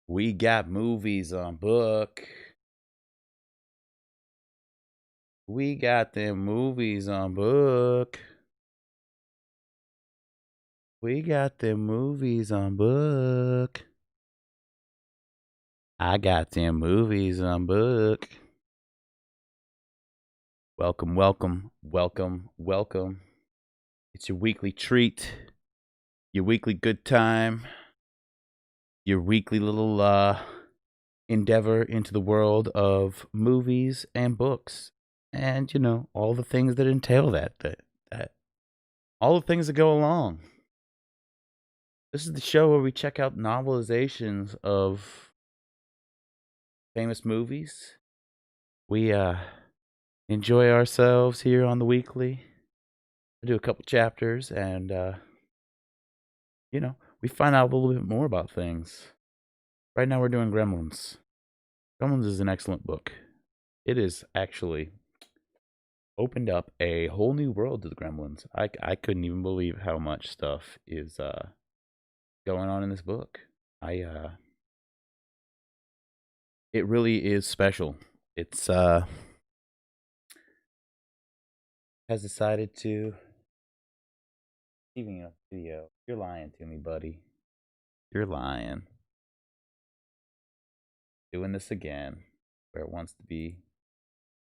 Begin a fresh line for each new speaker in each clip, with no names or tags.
We got movies on book. We got them movies on book. We got them movies on book. I got them movies on book. Welcome, welcome, welcome, welcome. It's your weekly treat, your weekly good time, your weekly little endeavor into the world of movies and books. And, all the things that entail that all the things that go along. This is the show where we check out novelizations of famous movies. We enjoy ourselves here on the weekly. I do a couple chapters and we find out a little bit more about things. Right now we're doing Gremlins. Gremlins is an excellent book. It is actually opened up a whole new world to the Gremlins. I couldn't even believe how much stuff is going on in this book. It really is special. It's has decided to leaving a video. You're lying to me, buddy. You're lying. Doing this again, where it wants to be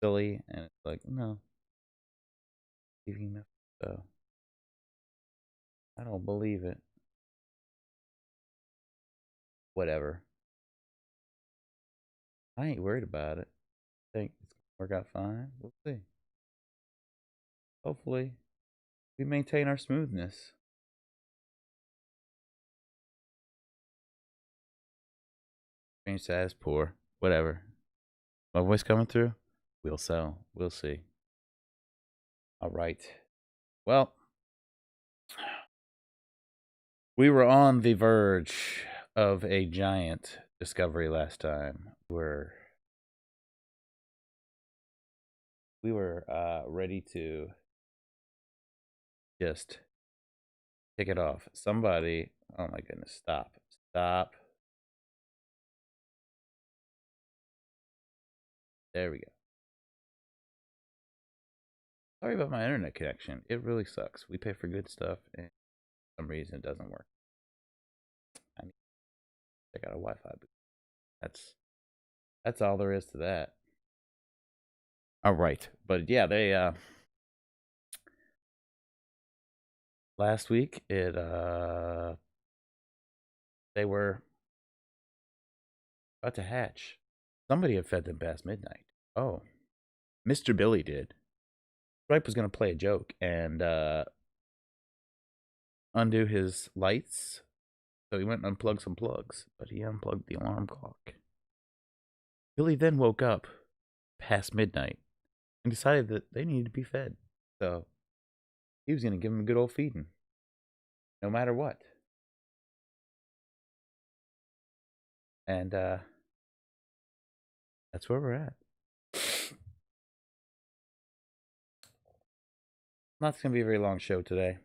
silly, and it's like, no. Leaving the so I don't believe it. Whatever. I ain't worried about it. I think it's gonna work out fine. We'll see. Hopefully, we maintain our smoothness. Strange, sad, poor. Whatever. My voice coming through? We'll sell. We'll see. All right. Well, we were on the verge of a giant discovery last time. We were ready to just take it off. Somebody, oh my goodness, stop. There we go. Sorry about my internet connection. It really sucks. We pay for good stuff, and for some reason it doesn't work. I need to check out a Wi-Fi booth. That's all there is to that. All right, but yeah, they last week they were about to hatch. Somebody had fed them past midnight. Oh, Mr. Billy did. Stripe was gonna play a joke and undo his lights, so he went and unplugged some plugs, but he unplugged the alarm clock. Billy then woke up past midnight and decided that they needed to be fed. So he was going to give them a good old feeding, no matter what. And that's where we're at. Not going to be a very long show today.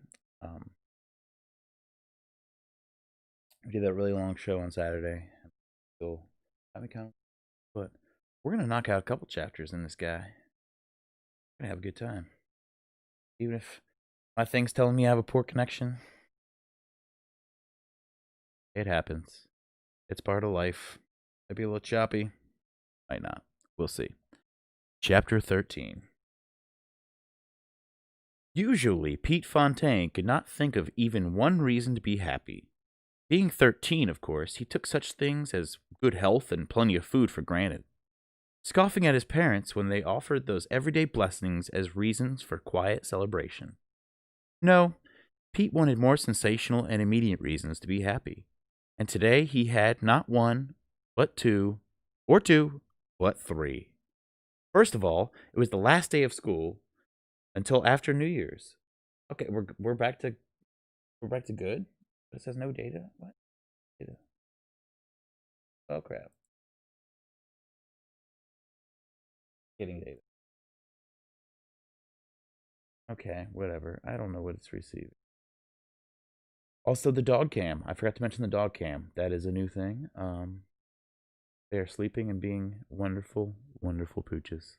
We did that really long show on Saturday. So, but we're going to knock out a couple chapters in this guy. We're going to have a good time. Even if my thing's telling me I have a poor connection, it happens. It's part of life. Might be a little choppy. Might not. We'll see. Chapter 13. Usually, Pete Fontaine could not think of even one reason to be happy. Being 13, of course, he took such things as good health and plenty of food for granted, scoffing at his parents when they offered those everyday blessings as reasons for quiet celebration. No, Pete wanted more sensational and immediate reasons to be happy, and today he had not one, but two, but three. First of all, it was the last day of school until after New Year's. Okay, we're back to good. It says no data. What data? Oh crap! Getting data. Okay, whatever. I don't know what it's receiving. Also, the dog cam. I forgot to mention the dog cam. That is a new thing. They are sleeping and being wonderful, wonderful pooches.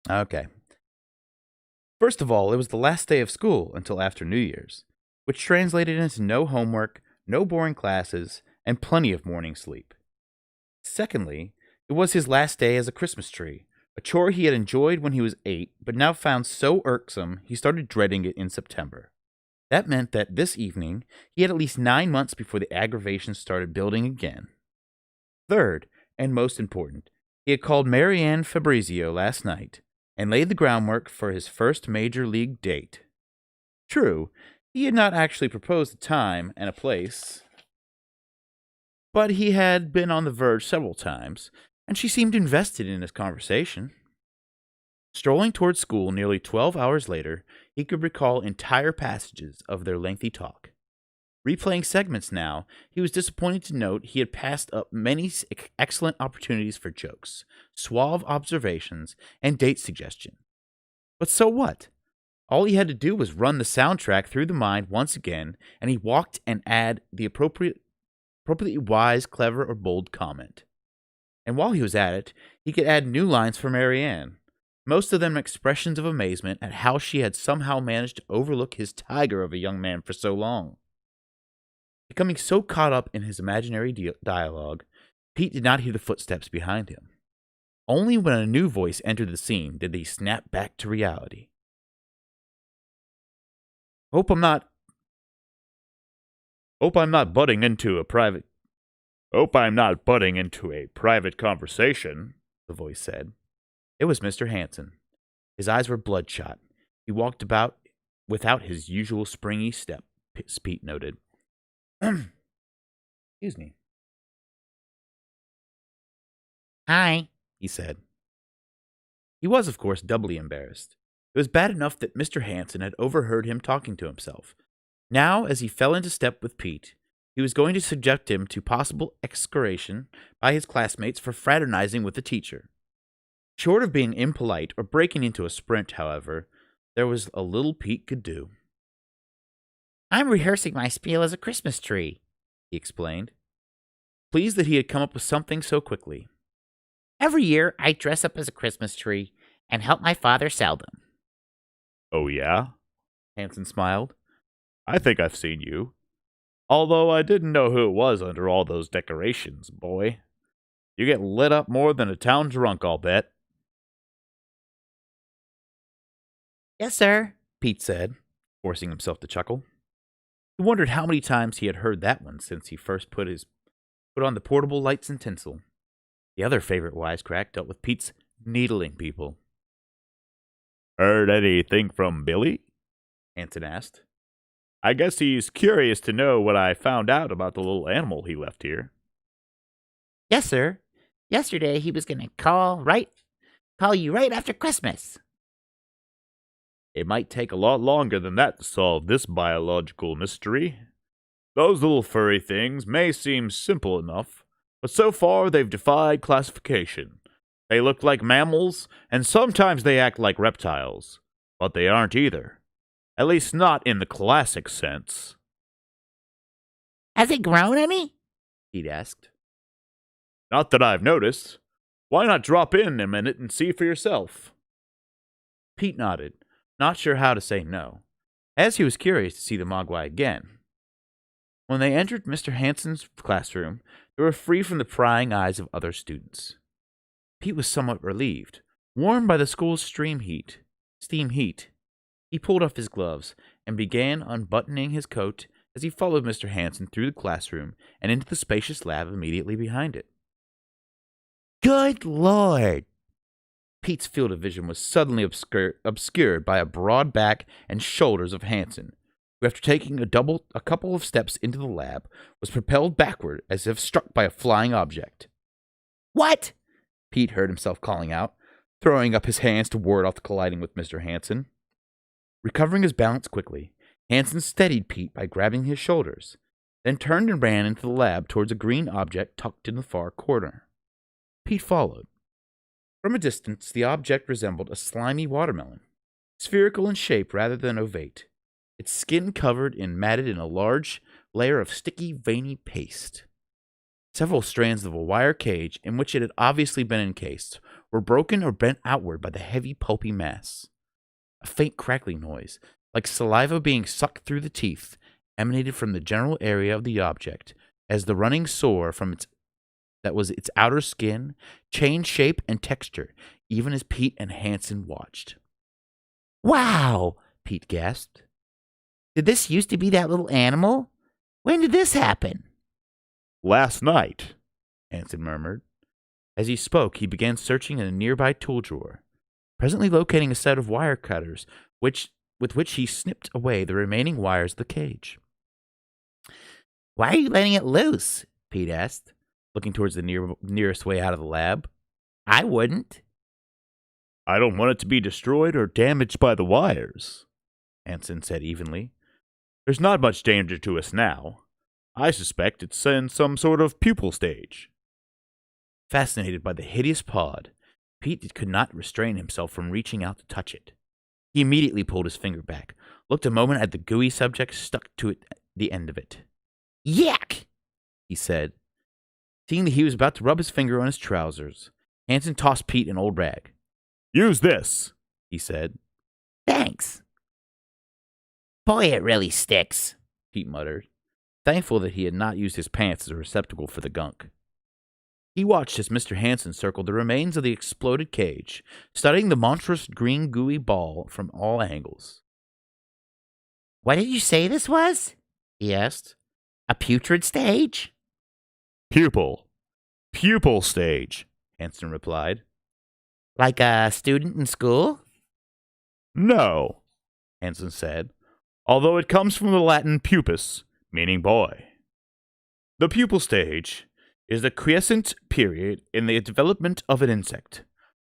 Okay. First of all, it was the last day of school until after New Year's, which translated into no homework, no boring classes, and plenty of morning sleep. Secondly, it was his last day as a Christmas tree, a chore he had enjoyed when he was 8, but now found so irksome he started dreading it in September. That meant that this evening, he had at least 9 months before the aggravation started building again. Third, and most important, he had called Marianne Fabrizio last night and laid the groundwork for his first major league date. True, he had not actually proposed a time and a place, but he had been on the verge several times, and she seemed invested in his conversation. Strolling toward school nearly 12 hours later, he could recall entire passages of their lengthy talk. Replaying segments now, he was disappointed to note he had passed up many excellent opportunities for jokes, suave observations, and date suggestion. But so what? All he had to do was run the soundtrack through the mind once again, and he walked and add the appropriately wise, clever, or bold comment. And while he was at it, he could add new lines for Marianne, most of them expressions of amazement at how she had somehow managed to overlook his tiger of a young man for so long. Becoming so caught up in his imaginary dialogue, Pete did not hear the footsteps behind him. Only when a new voice entered the scene did he snap back to reality. Hope I'm not butting into a private conversation, the voice said. It was Mr. Hanson. His eyes were bloodshot. He walked about without his usual springy step, Pete noted. Excuse me. Hi, he said. He was, of course, doubly embarrassed. It was bad enough that Mr. Hanson had overheard him talking to himself. Now, as he fell into step with Pete, he was going to subject him to possible execration by his classmates for fraternizing with the teacher. Short of being impolite or breaking into a sprint, however, there was a little Pete could do. I'm rehearsing my spiel as a Christmas tree, he explained, pleased that he had come up with something so quickly. Every year, I dress up as a Christmas tree and help my father sell them.
Oh, yeah?
Hanson smiled.
I think I've seen you. Although I didn't know who it was under all those decorations, boy. You get lit up more than a town drunk, I'll bet.
Yes, sir, Pete said, forcing himself to chuckle. He wondered how many times he had heard that one since he first put on the portable lights and tinsel. The other favorite wisecrack dealt with Pete's needling people.
Heard anything from Billy?
Hanson asked.
I guess he's curious to know what I found out about the little animal he left here.
Yes, sir. Yesterday he was going to call you right after Christmas.
It might take a lot longer than that to solve this biological mystery. Those little furry things may seem simple enough, but so far they've defied classification. They look like mammals, and sometimes they act like reptiles, but they aren't either. At least not in the classic sense.
Has he grown any?
Pete asked.
Not that I've noticed. Why not drop in a minute and see for yourself?
Pete nodded, not sure how to say no, as he was curious to see the Mogwai again. When they entered Mr. Hanson's classroom, they were free from the prying eyes of other students. Pete was somewhat relieved, warmed by the school's steam heat. He pulled off his gloves and began unbuttoning his coat as he followed Mr. Hanson through the classroom and into the spacious lab immediately behind it.
Good Lord!
Pete's field of vision was suddenly obscured by a broad back and shoulders of Hanson, who, after taking a couple of steps into the lab, was propelled backward as if struck by a flying object.
What?
Pete heard himself calling out, throwing up his hands to ward off colliding with Mr. Hanson. Recovering his balance quickly, Hanson steadied Pete by grabbing his shoulders, then turned and ran into the lab towards a green object tucked in the far corner. Pete followed. From a distance, the object resembled a slimy watermelon, spherical in shape rather than ovate, its skin covered and matted in a large layer of sticky, veiny paste. Several strands of a wire cage in which it had obviously been encased were broken or bent outward by the heavy, pulpy mass. A faint crackling noise, like saliva being sucked through the teeth, emanated from the general area of the object as the running sore from its outer skin changed shape and texture, even as Pete and Hansen watched.
Wow, Pete gasped. Did this used to be that little animal? When did this happen?
Last night.
Hansen murmured. As he spoke, he began searching in a nearby tool drawer, presently locating a set of wire cutters with which he snipped away the remaining wires of the cage.
Why are you letting it loose?
Pete asked, looking towards the nearest way out of the lab.
I wouldn't.
I don't want it to be destroyed or damaged by the wires,
Hansen said evenly.
There's not much danger to us now. I suspect it's in some sort of pupal stage.
Fascinated by the hideous pod, Pete could not restrain himself from reaching out to touch it. He immediately pulled his finger back, looked a moment at the gooey subject stuck to the end of it.
Yuck!
He said. Seeing that he was about to rub his finger on his trousers, Hansen tossed Pete an old rag.
Use this,
he said.
Thanks. Boy, it really sticks,
Pete muttered, thankful that he had not used his pants as a receptacle for the gunk. He watched as Mr. Hansen circled the remains of the exploded cage, studying the monstrous green gooey ball from all angles.
What did you say this was? He asked. A putrid stage?
Pupil. Pupil stage,
Hansen replied.
Like a student in school?
No,
Hansen said.
Although it comes from the Latin pupus, meaning boy. The pupil stage is the quiescent period in the development of an insect,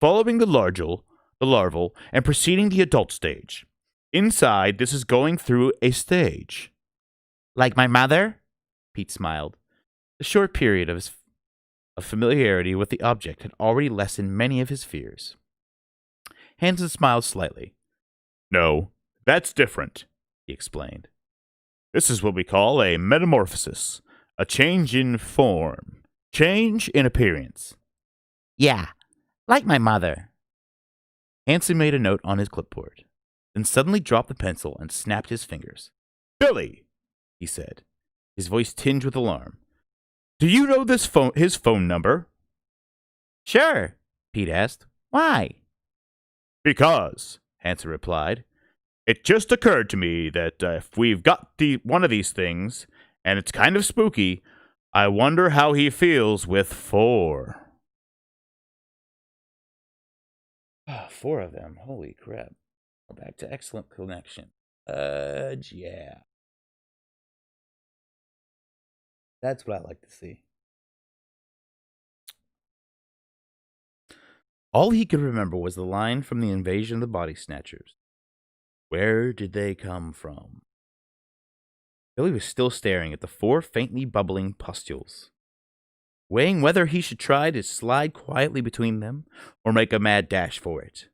following the larval, and preceding the adult stage. Inside, this is going through a stage.
Like my mother?
Pete smiled. The short period of familiarity with the object had already lessened many of his fears. Hansen smiled slightly.
No, that's different, he explained. This is what we call a metamorphosis, a change in form, change in appearance.
Yeah, like my mother.
Hansen made a note on his clipboard, then suddenly dropped the pencil and snapped his fingers.
Billy,
he said, his voice tinged with alarm. Do you know his phone number?
Sure,
Pete asked.
Why?
Because, Hansen replied, it just occurred to me that if we've got one of these things, and it's kind of spooky, I wonder how he feels with 4.
4 of them. Holy crap. Go back to excellent connection. Yeah. That's what I like to see. All he could remember was the line from the invasion of the body snatchers. Where did they come from? Billy was still staring at the 4 faintly bubbling pustules, weighing whether he should try to slide quietly between them or make a mad dash for it.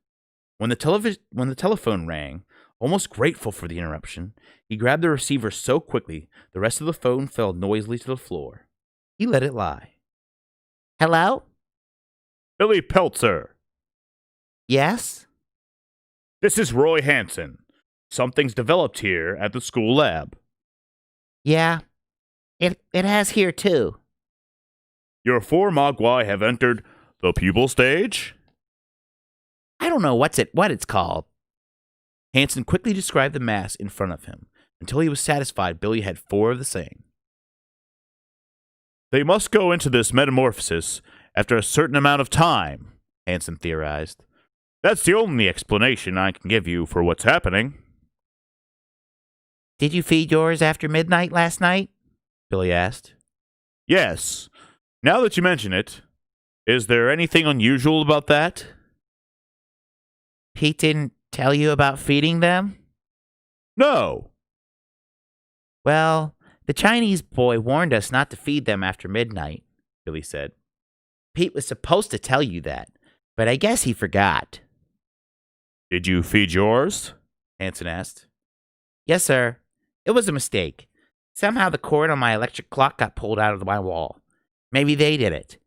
When the telephone rang, almost grateful for the interruption, he grabbed the receiver so quickly the rest of the phone fell noisily to the floor. He let it lie.
Hello?
Billy Peltzer.
Yes?
This is Roy Hansen. Something's developed here at the school lab.
Yeah, it has here too.
Your 4 mogwai have entered the pupil stage?
I don't know what it's called.
Hansen quickly described the mass in front of him until he was satisfied Billy had 4 of the same.
They must go into this metamorphosis after a certain amount of time, Hansen theorized. That's the only explanation I can give you for what's happening.
Did you feed yours after midnight last night?
Billy asked.
Yes. Now that you mention it, is there anything unusual about that?
Pete didn't tell you about feeding them?
No.
Well, the Chinese boy warned us not to feed them after midnight,
Billy said.
Pete was supposed to tell you that, but I guess he forgot.
Did you feed yours?
Hansen asked.
Yes, sir. It was a mistake. Somehow the cord on my electric clock got pulled out of my wall. Maybe they did it.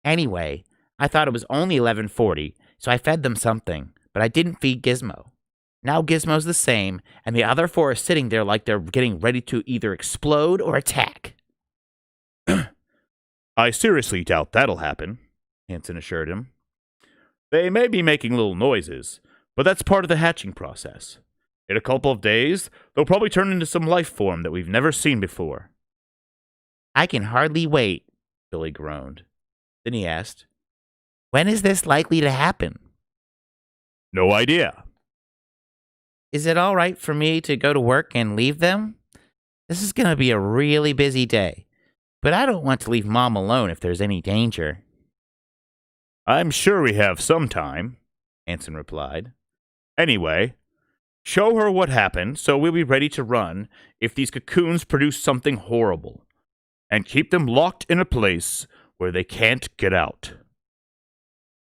Anyway, I thought it was only 11:40, so I fed them something, but I didn't feed Gizmo. Now Gizmo's the same, and the other four are sitting there like they're getting ready to either explode or attack.
I seriously doubt that'll happen, Hanson assured him. They may be making little noises, but that's part of the hatching process. In a couple of days, they'll probably turn into some life form that we've never seen before.
I can hardly wait, Billy groaned. Then he asked, when is this likely to happen?
No idea.
Is it all right for me to go to work and leave them? This is going to be a really busy day, but I don't want to leave Mom alone if there's any danger.
I'm sure we have some time, Hanson replied. Anyway, show her what happened so we'll be ready to run if these cocoons produce something horrible, and keep them locked in a place where they can't get out.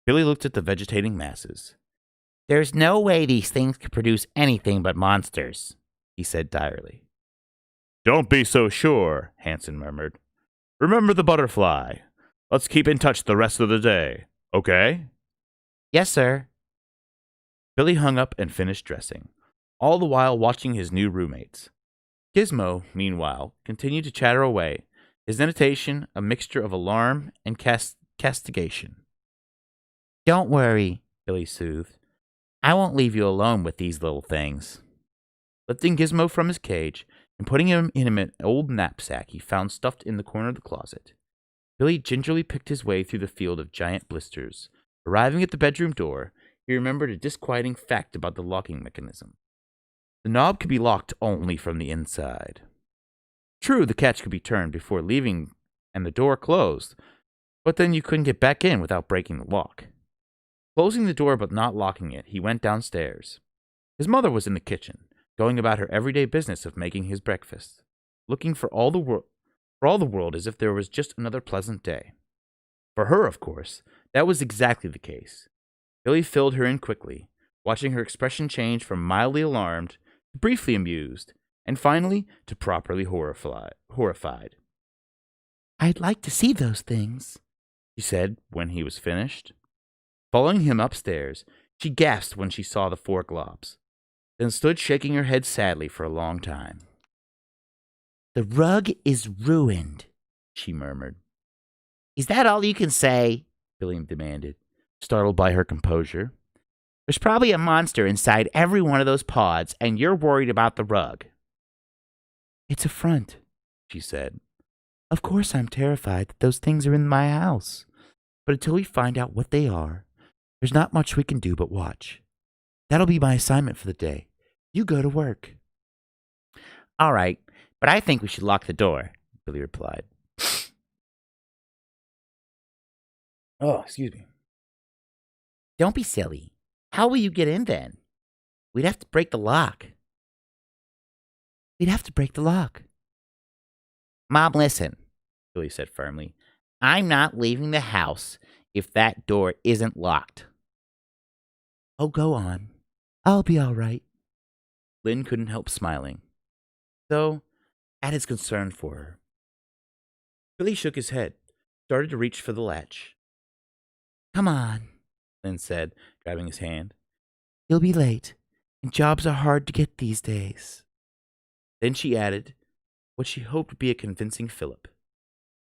Billy looked at the vegetating masses.
There's no way these things could produce anything but monsters, he said direly.
Don't be so sure, Hanson murmured. Remember the butterfly. Let's keep in touch the rest of the day, okay?
Yes, sir.
Billy hung up and finished dressing, all the while watching his new roommates. Gizmo, meanwhile, continued to chatter away, his intonation a mixture of alarm and castigation.
Don't worry, Billy soothed. I won't leave you alone with these little things.
Lifting Gizmo from his cage and putting him in an old knapsack he found stuffed in the corner of the closet, Billy gingerly picked his way through the field of giant blisters. Arriving at the bedroom door, he remembered a disquieting fact about the locking mechanism. The knob could be locked only from the inside. True, the catch could be turned before leaving and the door closed, but then you couldn't get back in without breaking the lock. Closing the door but not locking it, he went downstairs. His mother was in the kitchen, going about her everyday business of making his breakfast, looking for all the world as if there was just another pleasant day. For her, of course, that was exactly the case. Billy filled her in quickly, watching her expression change from mildly alarmed to briefly amused, and finally to properly horrified.
I'd like to see those things,
she said when he was finished. Following him upstairs, she gasped when she saw the 4 globs, then stood shaking her head sadly for a long time.
The rug is ruined, she murmured. Is that all you can say? Billy demanded, startled by her composure. There's probably a monster inside every one of those pods, and you're worried about the rug. It's a front, she said. Of course I'm terrified that those things are in my house, but until we find out what they are, there's not much we can do but watch. That'll be my assignment for the day. You go to work. All right, but I think we should lock the door, Billy replied.
Oh, excuse me.
Don't be silly. How will you get in then? We'd have to break the lock. Mom, listen, Billy said firmly. I'm not leaving the house if that door isn't locked. Oh, go on. I'll be all right.
Lynn couldn't help smiling, though at his concern for her. Billy shook his head, started to reach for the latch.
Come on,
Lynn said, grabbing his hand.
You'll be late, and jobs are hard to get these days.
Then she added what she hoped would be a convincing fillip.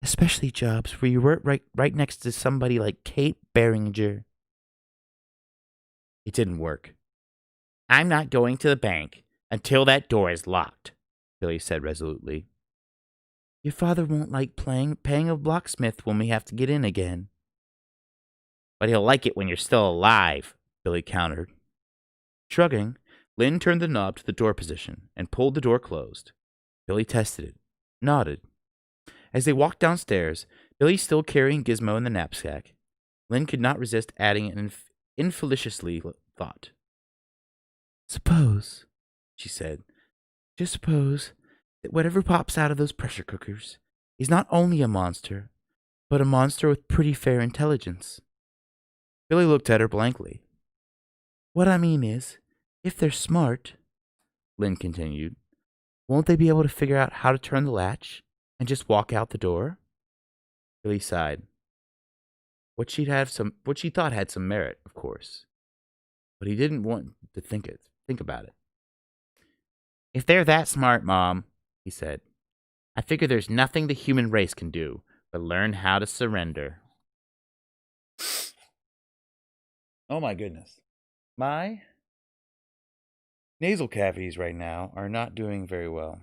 Especially jobs where you work right next to somebody like Kate Beringer.
It didn't work.
I'm not going to the bank until that door is locked, Billy said resolutely. Your father won't like paying a locksmith when we have to get in again. But he'll like it when you're still alive, Billy countered.
Shrugging, Lynn turned the knob to the door position and pulled the door closed. Billy tested it, nodded. As they walked downstairs, Billy still carrying Gizmo in the knapsack, Lynn could not resist adding an infelicitously thought.
Suppose, she said, just suppose that whatever pops out of those pressure cookers is not only a monster, but a monster with pretty fair intelligence.
Billy looked at her blankly.
What I mean is, if they're smart,
Lynn continued,
won't they be able to figure out how to turn the latch and just walk out the door?
Billy sighed. What she thought had some merit, of course. But he didn't want to think about it.
If they're that smart, Mom, he said, I figure there's nothing the human race can do but learn how to surrender.
Oh my goodness. My nasal cavities right now are not doing very well.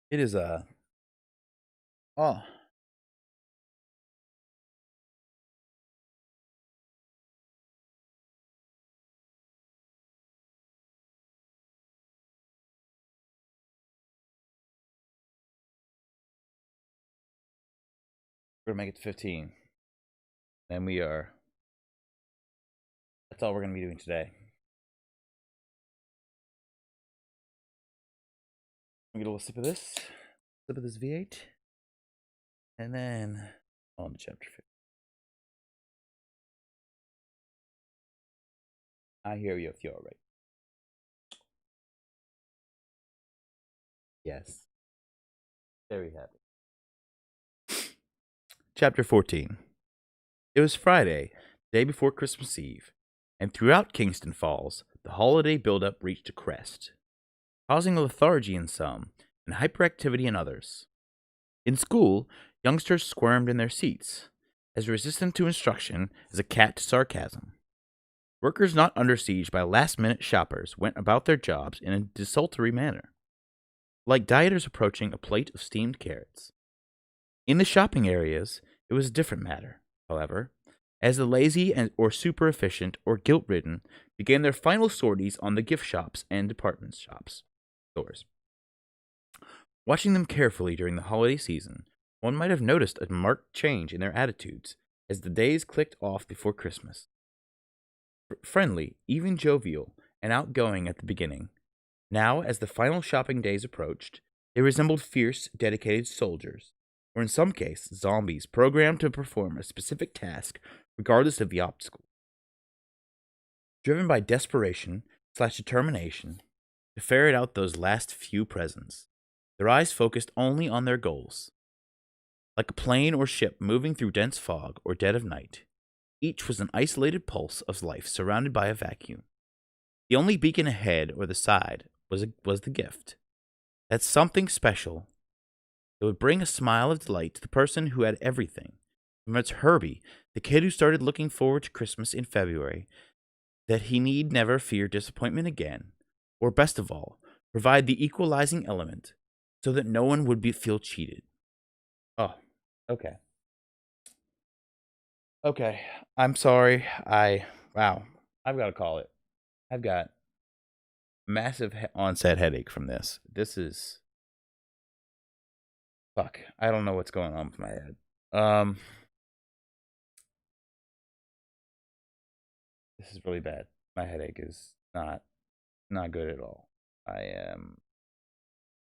It is oh. We're gonna make it to 15. And that's all we're gonna be doing today. I'm gonna get a little sip of this V8. And then on to chapter 5. I hear you if you're right. Yes. Very happy. Chapter 14. It was Friday, the day before Christmas Eve, and throughout Kingston Falls, the holiday buildup reached a crest, causing lethargy in some and hyperactivity in others. In school, youngsters squirmed in their seats, as resistant to instruction as a cat to sarcasm. Workers not under siege by last-minute shoppers went about their jobs in a desultory manner, like dieters approaching a plate of steamed carrots. In the shopping areas, it was a different matter, however, as the lazy or super efficient or guilt-ridden began their final sorties on the gift shops and department stores. Watching them carefully during the holiday season, one might have noticed a marked change in their attitudes as the days clicked off before Christmas. Friendly, even jovial, and outgoing at the beginning, now as the final shopping days approached, they resembled fierce, dedicated soldiers, or in some cases, zombies programmed to perform a specific task regardless of the obstacle. Driven by desperation/determination to ferret out those last few presents, their eyes focused only on their goals. Like a plane or ship moving through dense fog or dead of night, each was an isolated pulse of life surrounded by a vacuum. The only beacon ahead or the side was the gift. That something special that would bring a smile of delight to the person who had everything. From its Herbie, the kid who started looking forward to Christmas in February, that he need never fear disappointment again, or best of all, provide the equalizing element so that no one would feel cheated. Oh, okay. Okay, I'm sorry. Wow, I've got to call it. I've got massive onset headache from this. This is fuck. I don't know what's going on with my head. This is really bad. My headache is not good at all. I am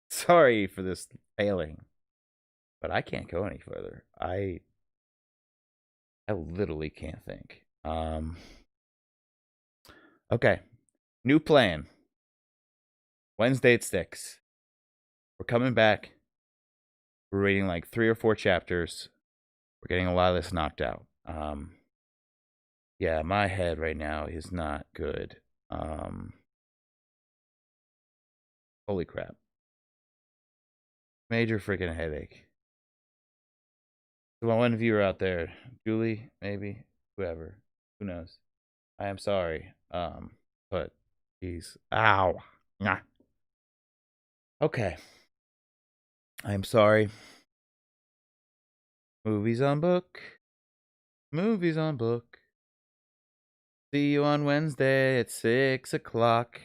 sorry for this failing, but I can't go any further. I literally can't think. Okay. New plan. Wednesday at 6. We're coming back. We're reading like 3 or 4 chapters. We're getting a lot of this knocked out. Yeah, my head right now is not good. Holy crap. Major freaking headache. So my one viewer out there, Julie, maybe, whoever, who knows. I am sorry. But geez. Ow. Nah. Okay. I am sorry. Movies on book. Movies on book. See you on Wednesday at 6 o'clock.